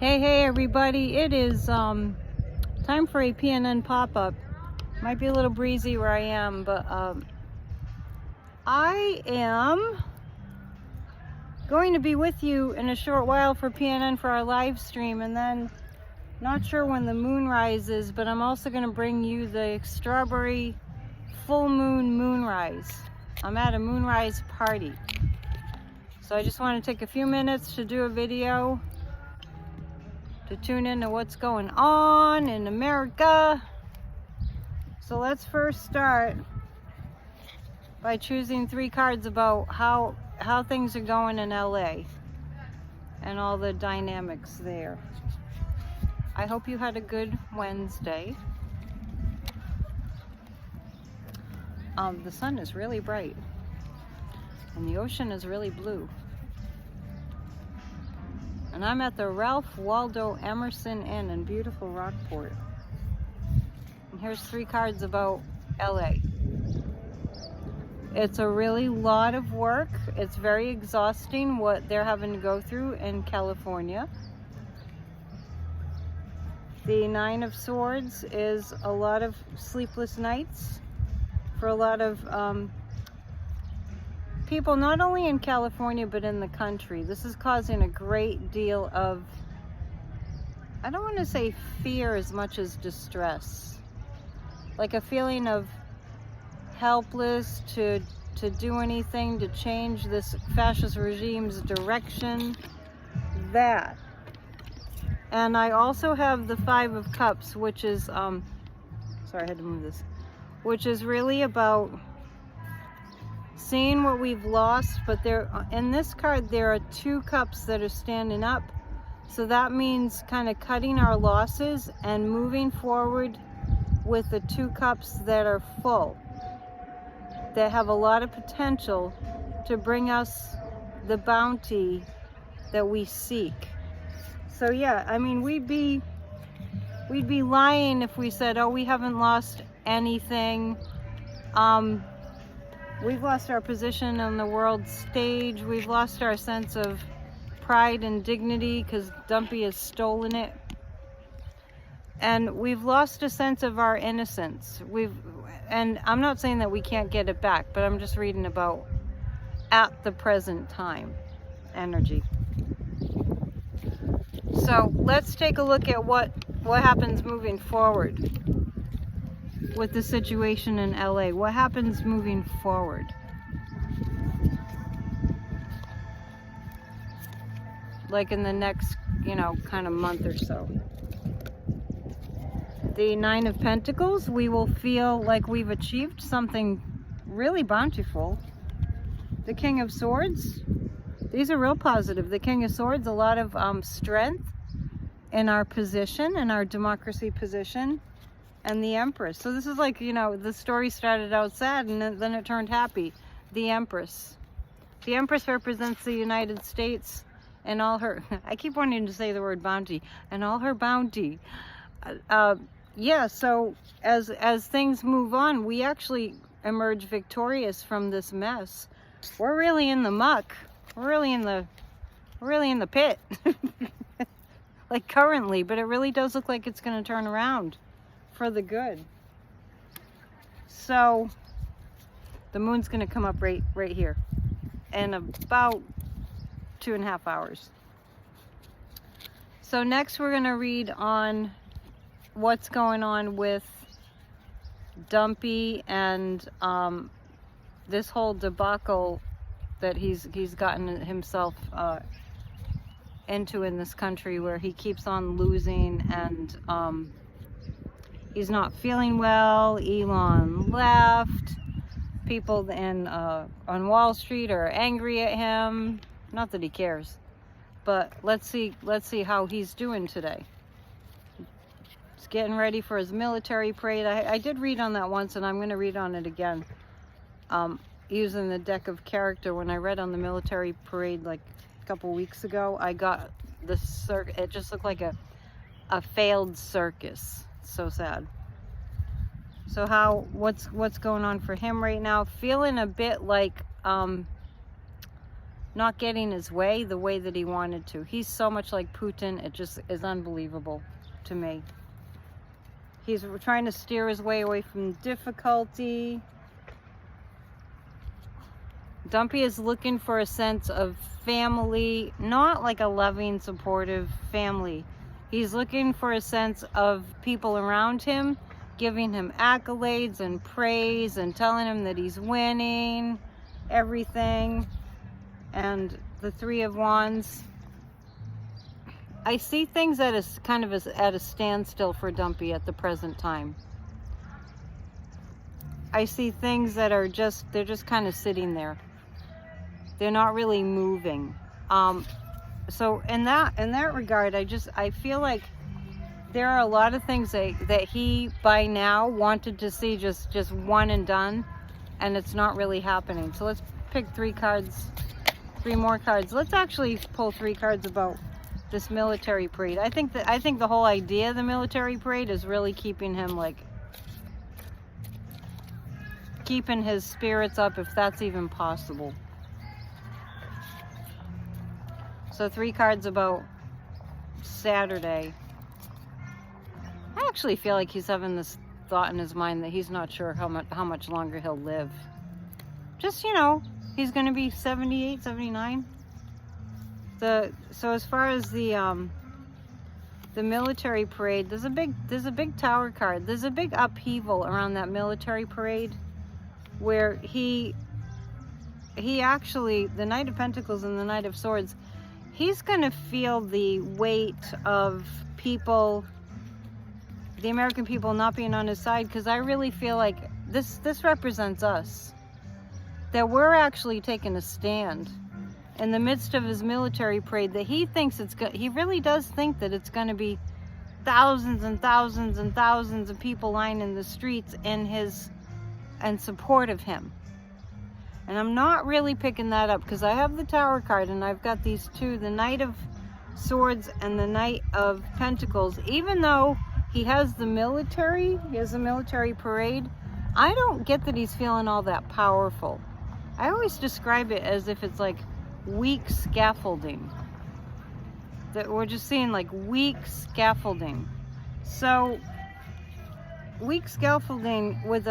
Hey everybody, it is time for a PNN pop-up. Might be a little breezy where I am, but I am going to be with you in a short while for PNN for our live stream, and then not sure when the moon rises, but I'm also going to bring you the strawberry full moon moonrise. I'm at a moonrise party, so I just want to take a few minutes to do a video to tune into what's going on in America. So let's first start by choosing 3 cards about how things are going in LA and all the dynamics there. I hope you had a good Wednesday. The sun is really bright and the ocean is really blue. And I'm at the Ralph Waldo Emerson Inn in beautiful Rockport. And here's 3 cards about LA. It's a really lot of work. It's very exhausting what they're having to go through in California. The 9 of Swords is a lot of sleepless nights for a lot of people, not only in California but in the country. This is causing a great deal of, I don't want to say fear as much as distress, like a feeling of helpless to do anything to change this fascist regime's direction. That. And I also have the 5 of Cups, which is sorry, I had to move this, which is really about seeing what we've lost. But there, in this card, there are 2 cups that are standing up. So that means kind of cutting our losses and moving forward with the 2 cups that are full, that have a lot of potential to bring us the bounty that we seek. So yeah, I mean, we'd be lying if we said, oh, we haven't lost anything. We've lost our position on the world stage. We've lost our sense of pride and dignity because Dumpy has stolen it. And we've lost a sense of our innocence. And I'm not saying that we can't get it back, but I'm just reading about at the present time energy. So let's take a look at what happens moving forward with the situation in LA. What happens moving forward? Like in the next, kind of month or so. The 9 of Pentacles, we will feel like we've achieved something really bountiful. The King of Swords, these are real positive. The King of Swords, a lot of strength in our position, in our democracy position. And the Empress. So this is like, the story started out sad and then it turned happy. The Empress. The Empress represents the United States and all her, I keep wanting to say the word bounty, and all her bounty. Yeah, so as things move on, we actually emerge victorious from this mess. We're really in the muck. We're really in the pit. Like currently, but it really does look like it's going to turn around for the good. So the moon's going to come up right here in about 2.5 hours. So next we're going to read on what's going on with Dumpy and this whole debacle that he's gotten himself into in this country, where he keeps on losing and he's not feeling well. Elon left. People on Wall Street are angry at him. Not that he cares, but let's see how he's doing today. He's getting ready for his military parade. I did read on that once, and I'm going to read on it again. Using the deck of character, when I read on the military parade like a couple weeks ago, I got the it just looked like a failed circus. So sad. So what's going on for him right now? Feeling a bit like not getting his way the way that he wanted to. He's so much like Putin, it just is unbelievable to me. He's trying to steer his way away from difficulty. Dumpy is looking for a sense of family, not like a loving, supportive family. He's looking for a sense of people around him, giving him accolades and praise and telling him that he's winning everything. And the Three of Wands. I see things at a kind of at a standstill for Dumpy at the present time. I see things that are they're just kind of sitting there. They're not really moving. So in that regard, I feel like there are a lot of things that he by now wanted to see just one and done, and it's not really happening. So let's pick three more cards. Let's actually pull 3 cards about this military parade. I think the whole idea of the military parade is really keeping him keeping his spirits up, if that's even possible. So 3 cards about Saturday. I actually feel like he's having this thought in his mind that he's not sure how much longer he'll live. Just, he's going to be 78, 79. So as far as the military parade, there's a big Tower card. There's a big upheaval around that military parade, where he actually, the Knight of Pentacles and the Knight of Swords, he's going to feel the weight of people, the American people, not being on his side, because I really feel like this represents us. That we're actually taking a stand in the midst of his military parade, that he thinks he really does think that it's going to be thousands and thousands and thousands of people lining the streets in support of him. And I'm not really picking that up, because I have the Tower card and I've got these two, the Knight of Swords and the Knight of Pentacles. Even though he has the military parade, I don't get that he's feeling all that powerful. I always describe it as if it's like weak scaffolding. That we're just seeing like weak scaffolding. So weak scaffolding with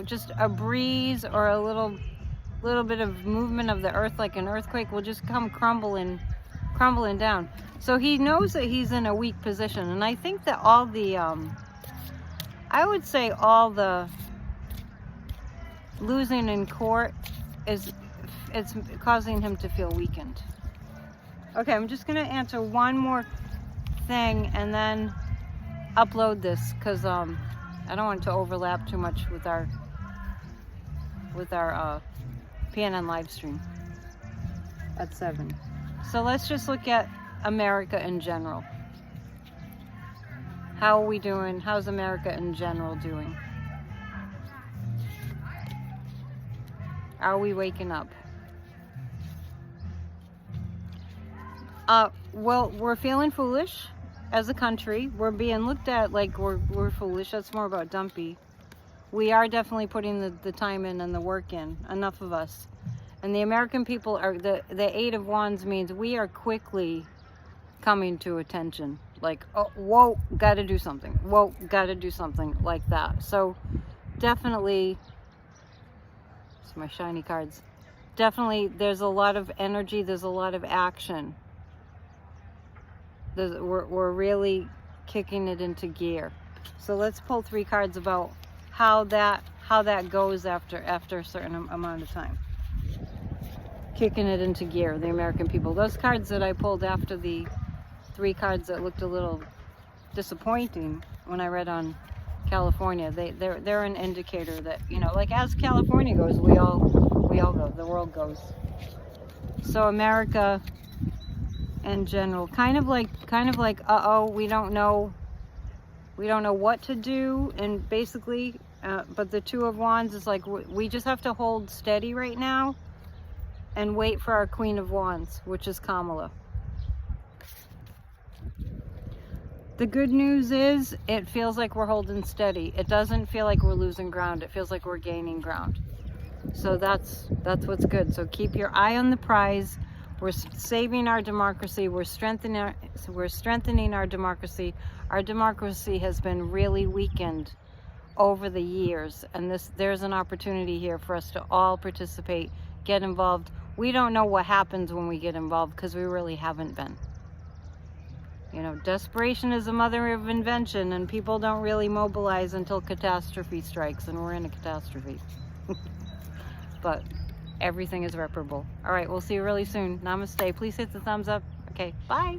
just a breeze or a little bit of movement of the earth, like an earthquake, will just come crumbling down. So he knows that he's in a weak position, and I think that all the I would say all the losing in court it's causing him to feel weakened. Okay, I'm just gonna answer one more thing and then upload this, because I don't want it to overlap too much with our PNN live stream at 7. So let's just look at America in general. How are we doing? How's America in general doing? Are we waking up? Well, we're feeling foolish as a country. We're being looked at like we're foolish. That's more about Dumpy. We are definitely putting the time in and the work in, enough of us. And the American people are, the 8 of Wands means we are quickly coming to attention. Like, oh, whoa, gotta do something. Whoa, gotta do something, like that. So definitely, it's my shiny cards. Definitely there's a lot of energy, there's a lot of action. We're really kicking it into gear. So let's pull 3 cards about how that goes after a certain amount of time. Kicking it into gear, the American people. Those cards that I pulled after the 3 cards that looked a little disappointing when I read on California, they're an indicator that, like as California goes, we all go, the world goes. So America in general, kind of like uh-oh, we don't know what to do, and basically but the 2 of Wands is like we just have to hold steady right now and wait for our Queen of Wands, which is Kamala. The good news is it feels like we're holding steady. It doesn't feel like we're losing ground. It feels like we're gaining ground. So that's what's good. So keep your eye on the prize. We're saving our democracy. We're strengthening our democracy. Our democracy has been really weakened over the years, and there's an opportunity here for us to all participate, get involved. We don't know what happens when we get involved because we really haven't been. You know, desperation is the mother of invention, and people don't really mobilize until catastrophe strikes, and we're in a catastrophe. But everything is reparable. All right, we'll see you really soon. Namaste. Please hit the thumbs up. Okay, bye.